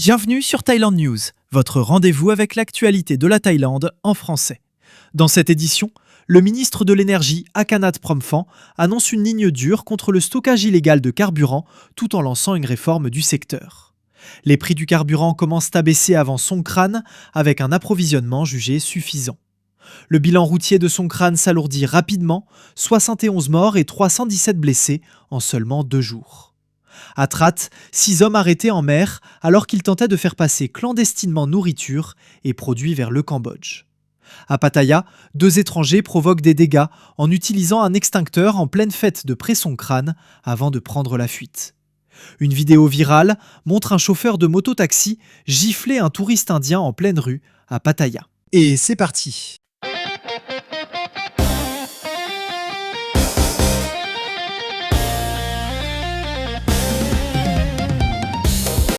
Bienvenue sur Thaïlande News, votre rendez-vous avec l'actualité de la Thaïlande en français. Dans cette édition, le ministre de l'Énergie, Akanat Promphant, annonce une ligne dure contre le stockage illégal de carburant tout en lançant une réforme du secteur. Les prix du carburant commencent à baisser avant Songkran avec un approvisionnement jugé suffisant. Le bilan routier de Songkran s'alourdit rapidement, 71 morts et 317 blessés en seulement 2 jours. À Trat, 6 hommes arrêtés en mer alors qu'ils tentaient de faire passer clandestinement nourriture et produits vers le Cambodge. À Pattaya, 2 étrangers provoquent des dégâts en utilisant un extincteur en pleine fête de pré-Songkran avant de prendre la fuite. Une vidéo virale montre un chauffeur de moto-taxi gifler un touriste indien en pleine rue à Pattaya. Et c'est parti!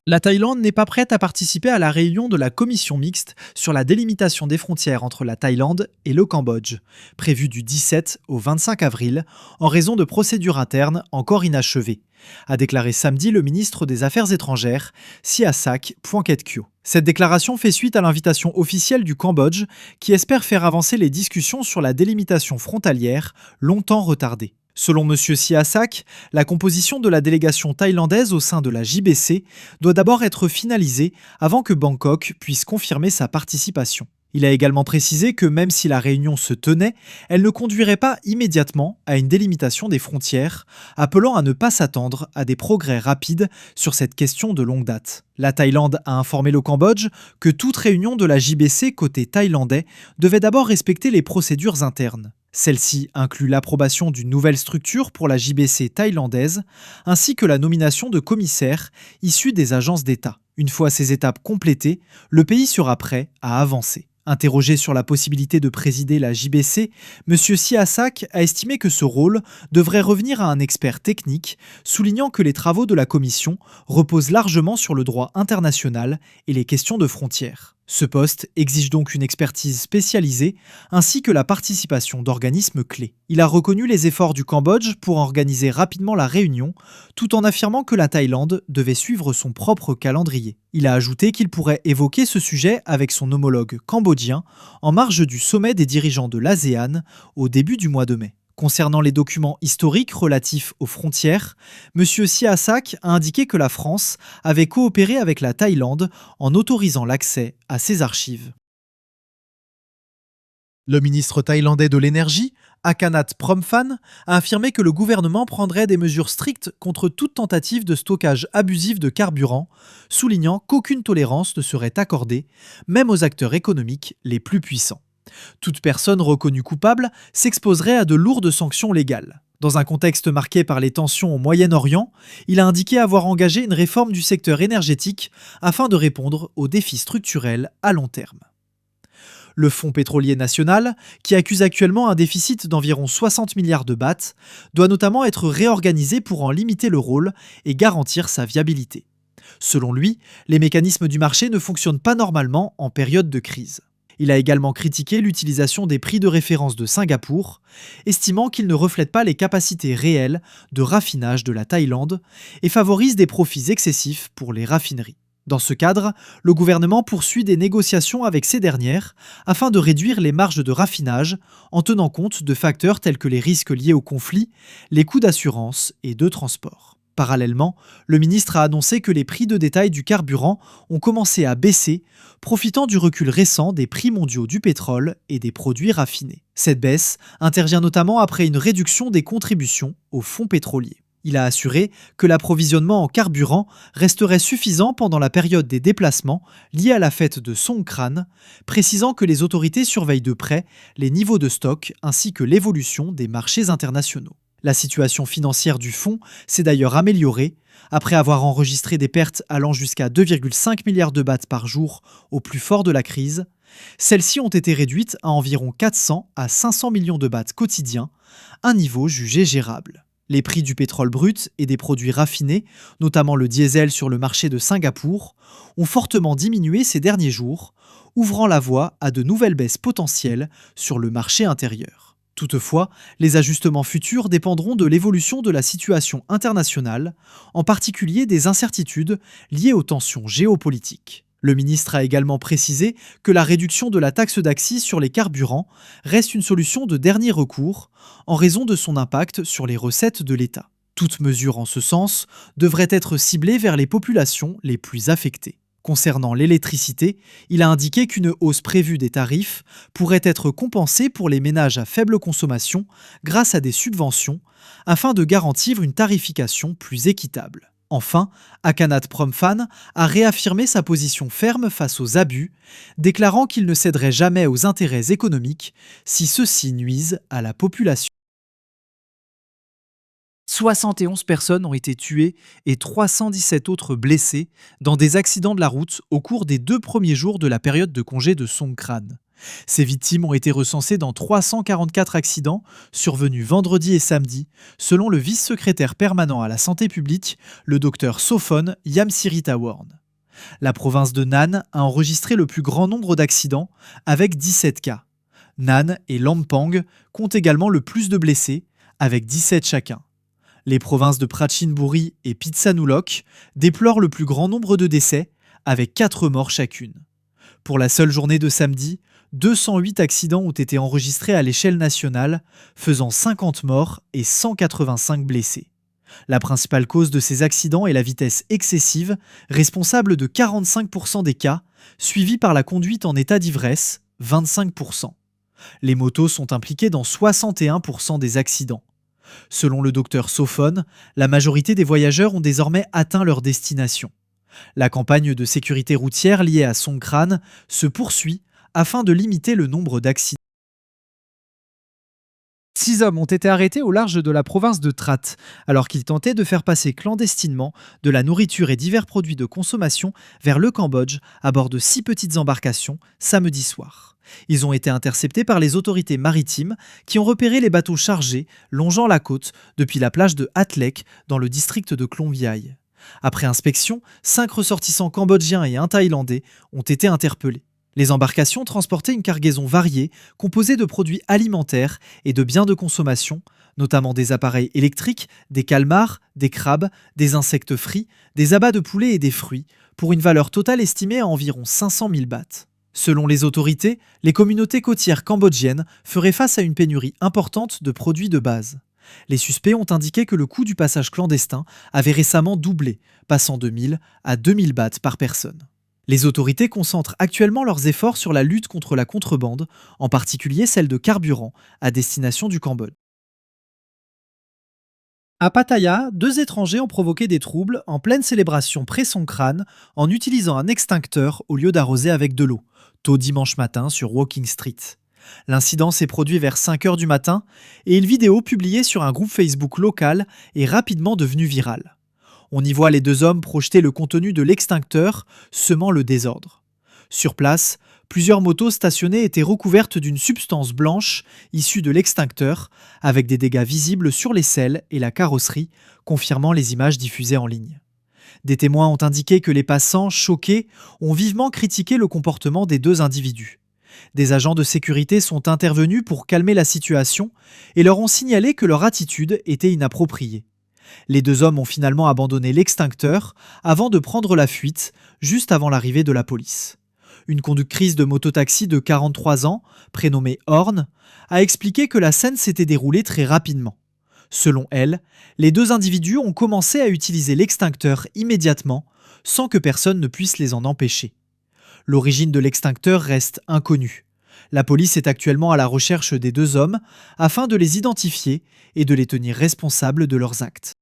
La Thaïlande n'est pas prête à participer à la réunion de la commission mixte sur la délimitation des frontières entre la Thaïlande et le Cambodge, prévue du 17 au 25 avril, en raison de procédures internes encore inachevées, a déclaré samedi le ministre des Affaires étrangères, Sihasak Phuangketkeow. Cette déclaration fait suite à l'invitation officielle du Cambodge qui espère faire avancer les discussions sur la délimitation frontalière, longtemps retardée. Selon M. Sihasak, la composition de la délégation thaïlandaise au sein de la JBC doit d'abord être finalisée avant que Bangkok puisse confirmer sa participation. Il a également précisé que même si la réunion se tenait, elle ne conduirait pas immédiatement à une délimitation des frontières, appelant à ne pas s'attendre à des progrès rapides sur cette question de longue date. La Thaïlande a informé le Cambodge que toute réunion de la JBC côté thaïlandais devait d'abord respecter les procédures internes. Celle-ci inclut l'approbation d'une nouvelle structure pour la JBC thaïlandaise, ainsi que la nomination de commissaires issus des agences d'État. Une fois ces étapes complétées, le pays sera prêt à avancer. Interrogé sur la possibilité de présider la JBC, M. Sihasak a estimé que ce rôle devrait revenir à un expert technique, soulignant que les travaux de la commission reposent largement sur le droit international et les questions de frontières. Ce poste exige donc une expertise spécialisée ainsi que la participation d'organismes clés. Il a reconnu les efforts du Cambodge pour organiser rapidement la réunion, tout en affirmant que la Thaïlande devait suivre son propre calendrier. Il a ajouté qu'il pourrait évoquer ce sujet avec son homologue cambodgien en marge du sommet des dirigeants de l'ASEAN au début du mois de mai. Concernant les documents historiques relatifs aux frontières, M. Sihasak a indiqué que la France avait coopéré avec la Thaïlande en autorisant l'accès à ces archives. Le ministre thaïlandais de l'Énergie, Akanat Promphant, a affirmé que le gouvernement prendrait des mesures strictes contre toute tentative de stockage abusif de carburant, soulignant qu'aucune tolérance ne serait accordée, même aux acteurs économiques les plus puissants. Toute personne reconnue coupable s'exposerait à de lourdes sanctions légales. Dans un contexte marqué par les tensions au Moyen-Orient, il a indiqué avoir engagé une réforme du secteur énergétique afin de répondre aux défis structurels à long terme. Le Fonds pétrolier national, qui accuse actuellement un déficit d'environ 60 milliards de bahts, doit notamment être réorganisé pour en limiter le rôle et garantir sa viabilité. Selon lui, les mécanismes du marché ne fonctionnent pas normalement en période de crise. Il a également critiqué l'utilisation des prix de référence de Singapour, estimant qu'ils ne reflètent pas les capacités réelles de raffinage de la Thaïlande et favorisent des profits excessifs pour les raffineries. Dans ce cadre, le gouvernement poursuit des négociations avec ces dernières afin de réduire les marges de raffinage en tenant compte de facteurs tels que les risques liés au conflit, les coûts d'assurance et de transport. Parallèlement, le ministre a annoncé que les prix de détail du carburant ont commencé à baisser, profitant du recul récent des prix mondiaux du pétrole et des produits raffinés. Cette baisse intervient notamment après une réduction des contributions au fonds pétrolier. Il a assuré que l'approvisionnement en carburant resterait suffisant pendant la période des déplacements liés à la fête de Songkran, précisant que les autorités surveillent de près les niveaux de stock ainsi que l'évolution des marchés internationaux. La situation financière du fonds s'est d'ailleurs améliorée, après avoir enregistré des pertes allant jusqu'à 2,5 milliards de bahts par jour au plus fort de la crise. Celles-ci ont été réduites à environ 400 à 500 millions de bahts quotidiens, un niveau jugé gérable. Les prix du pétrole brut et des produits raffinés, notamment le diesel sur le marché de Singapour, ont fortement diminué ces derniers jours, ouvrant la voie à de nouvelles baisses potentielles sur le marché intérieur. Toutefois, les ajustements futurs dépendront de l'évolution de la situation internationale, en particulier des incertitudes liées aux tensions géopolitiques. Le ministre a également précisé que la réduction de la taxe d'accise sur les carburants reste une solution de dernier recours en raison de son impact sur les recettes de l'État. Toute mesure en ce sens devrait être ciblée vers les populations les plus affectées. Concernant l'électricité, il a indiqué qu'une hausse prévue des tarifs pourrait être compensée pour les ménages à faible consommation grâce à des subventions, afin de garantir une tarification plus équitable. Enfin, Akanat Promfan a réaffirmé sa position ferme face aux abus, déclarant qu'il ne céderait jamais aux intérêts économiques si ceux-ci nuisent à la population. 71 personnes ont été tuées et 317 autres blessées dans des accidents de la route au cours des 2 premiers jours de la période de congé de Songkran. Ces victimes ont été recensées dans 344 accidents survenus vendredi et samedi, selon le vice-secrétaire permanent à la santé publique, le docteur Sophon Yamsiritaworn. La province de Nan a enregistré le plus grand nombre d'accidents, avec 17 cas. Nan et Lampang comptent également le plus de blessés, avec 17 chacun. Les provinces de Prachinburi et Phitsanulok déplorent le plus grand nombre de décès, avec 4 morts chacune. Pour la seule journée de samedi, 208 accidents ont été enregistrés à l'échelle nationale, faisant 50 morts et 185 blessés. La principale cause de ces accidents est la vitesse excessive, responsable de 45% des cas, suivie par la conduite en état d'ivresse, 25%. Les motos sont impliquées dans 61% des accidents. Selon le docteur Sophon, la majorité des voyageurs ont désormais atteint leur destination. La campagne de sécurité routière liée à Songkran se poursuit afin de limiter le nombre d'accidents. 6 hommes ont été arrêtés au large de la province de Trat, alors qu'ils tentaient de faire passer clandestinement de la nourriture et divers produits de consommation vers le Cambodge à bord de 6 petites embarcations samedi soir. Ils ont été interceptés par les autorités maritimes qui ont repéré les bateaux chargés longeant la côte depuis la plage de Hatlek dans le district de Klong Viai. Après inspection, 5 ressortissants cambodgiens et un thaïlandais ont été interpellés. Les embarcations transportaient une cargaison variée composée de produits alimentaires et de biens de consommation, notamment des appareils électriques, des calmars, des crabes, des insectes frits, des abats de poulet et des fruits, pour une valeur totale estimée à environ 500 000 bahts. Selon les autorités, les communautés côtières cambodgiennes feraient face à une pénurie importante de produits de base. Les suspects ont indiqué que le coût du passage clandestin avait récemment doublé, passant de 1000 à 2000 bahts par personne. Les autorités concentrent actuellement leurs efforts sur la lutte contre la contrebande, en particulier celle de carburant à destination du Cambodge. À Pattaya, 2 étrangers ont provoqué des troubles en pleine célébration pré-Songkran en utilisant un extincteur au lieu d'arroser avec de l'eau, tôt dimanche matin sur Woking Street. L'incident s'est produit vers 5 h du matin et une vidéo publiée sur un groupe Facebook local est rapidement devenue virale. On y voit les 2 hommes projeter le contenu de l'extincteur, semant le désordre. Sur place, plusieurs motos stationnées étaient recouvertes d'une substance blanche issue de l'extincteur, avec des dégâts visibles sur les selles et la carrosserie, confirmant les images diffusées en ligne. Des témoins ont indiqué que les passants, choqués, ont vivement critiqué le comportement des 2 individus. Des agents de sécurité sont intervenus pour calmer la situation et leur ont signalé que leur attitude était inappropriée. Les 2 hommes ont finalement abandonné l'extincteur avant de prendre la fuite, juste avant l'arrivée de la police. Une conductrice de mototaxi de 43 ans, prénommée Horn, a expliqué que la scène s'était déroulée très rapidement. Selon elle, les 2 individus ont commencé à utiliser l'extincteur immédiatement, sans que personne ne puisse les en empêcher. L'origine de l'extincteur reste inconnue. La police est actuellement à la recherche des 2 hommes afin de les identifier et de les tenir responsables de leurs actes.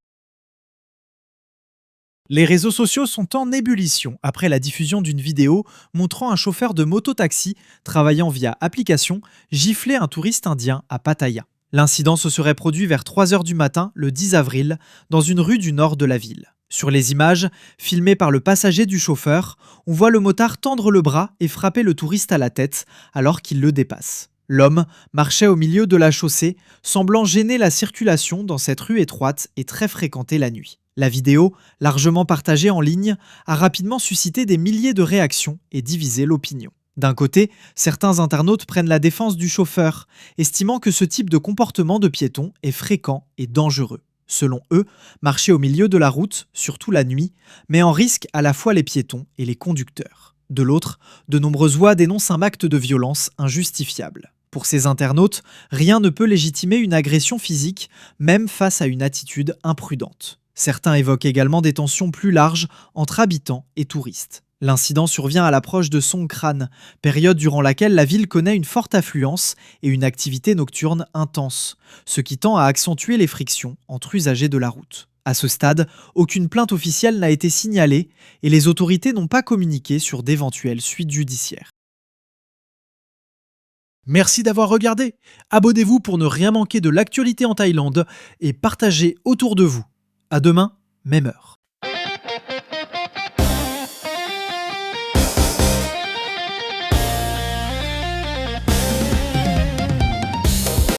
Les réseaux sociaux sont en ébullition après la diffusion d'une vidéo montrant un chauffeur de mototaxi travaillant via application gifler un touriste indien à Pattaya. L'incident se serait produit vers 3 h du matin le 10 avril dans une rue du nord de la ville. Sur les images, filmées par le passager du chauffeur, on voit le motard tendre le bras et frapper le touriste à la tête alors qu'il le dépasse. L'homme marchait au milieu de la chaussée, semblant gêner la circulation dans cette rue étroite et très fréquentée la nuit. La vidéo, largement partagée en ligne, a rapidement suscité des milliers de réactions et divisé l'opinion. D'un côté, certains internautes prennent la défense du chauffeur, estimant que ce type de comportement de piéton est fréquent et dangereux. Selon eux, marcher au milieu de la route, surtout la nuit, met en risque à la fois les piétons et les conducteurs. De l'autre, de nombreuses voix dénoncent un acte de violence injustifiable. Pour ces internautes, rien ne peut légitimer une agression physique, même face à une attitude imprudente. Certains évoquent également des tensions plus larges entre habitants et touristes. L'incident survient à l'approche de Songkran, période durant laquelle la ville connaît une forte affluence et une activité nocturne intense, ce qui tend à accentuer les frictions entre usagers de la route. À ce stade, aucune plainte officielle n'a été signalée et les autorités n'ont pas communiqué sur d'éventuelles suites judiciaires. Merci d'avoir regardé. Abonnez-vous pour ne rien manquer de l'actualité en Thaïlande et partagez autour de vous. À demain, même heure.